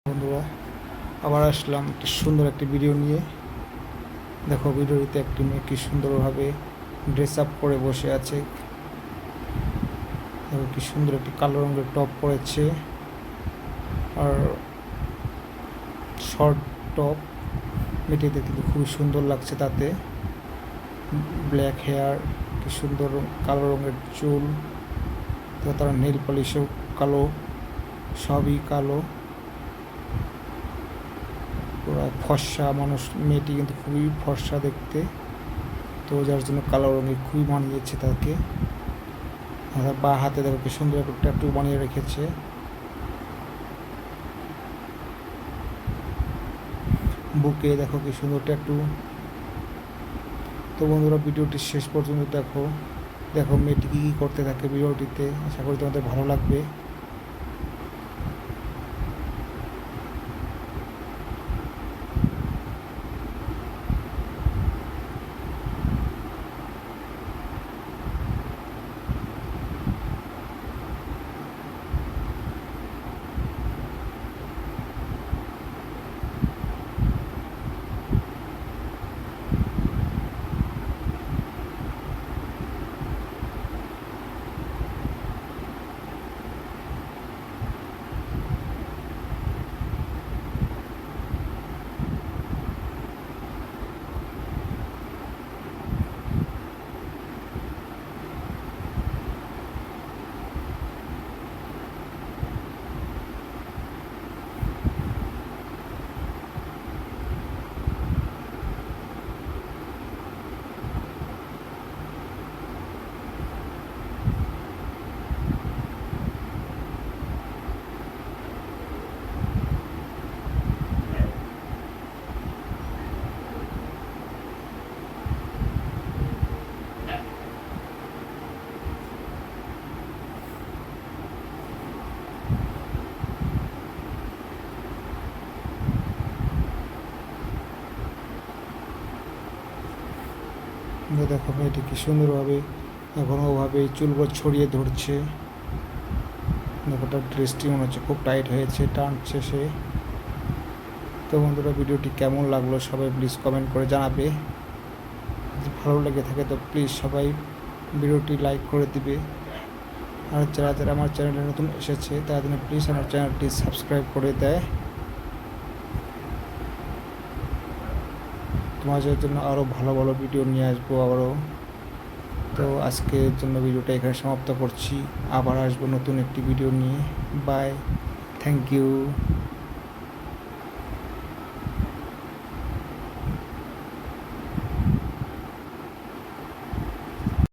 বন্ধুরা, আবার আসলাম একটি সুন্দর একটি ভিডিও নিয়ে। দেখো, ভিডিওটিতে একটি মেয়ে কি সুন্দরভাবে ড্রেস আপ করে বসে আছে। দেখো কি সুন্দর একটি কালো রঙের টপ পরেছে, আর শর্ট টপ। মেয়েটি দেখতে খুবই সুন্দর লাগছে। তাতে ব্ল্যাক হেয়ার, কি সুন্দর কালো রঙের চুল, তো তার নেল পলিশও কালো, সবই কালো। পুরো ফর্সা মানুষ, মেয়েটি কিন্তু খুবই ফর্সা দেখতে, তো যার জন্য কালো রঙের খুবই মানিয়েছে তাকে। বা হাতে দেখো কি সুন্দর একটা ট্যাটু বানিয়ে রেখেছে। বুকে দেখো কি সুন্দর ট্যাটু। তো বন্ধুরা, ভিডিওটি শেষ পর্যন্ত দেখো। দেখো মেয়েটি কী করতে থাকে ভিডিওটিতে। আশা করি তোমাদের ভালো লাগবে। দেখো মেয়েটি কি সুন্দরভাবে এখন ওভাবে চুলগুলো ছড়িয়ে ধরছে। দেখো তার ড্রেসটি মনে হচ্ছে খুব টাইট হয়েছে, টানছে সে। তো বন্ধুরা, ভিডিওটি কেমন লাগলো সবাই প্লিজ কমেন্ট করে জানাবে। যদি ভালো লেগে থাকে তো প্লিজ সবাই ভিডিওটি লাইক করে দিবে। আর যারা যারা আমার চ্যানেলে নতুন এসেছে তারা যেন প্লিজ আমার চ্যানেলটি সাবস্ক্রাইব করে দেয়। তোমাদের জন্য আরও ভালো ভালো ভিডিও নিয়ে আসবো আবারও। তো আজকের জন্য ভিডিওটা এখানে সমাপ্ত করছি। আবার আসবো নতুন একটি ভিডিও নিয়ে। Bye, thank you.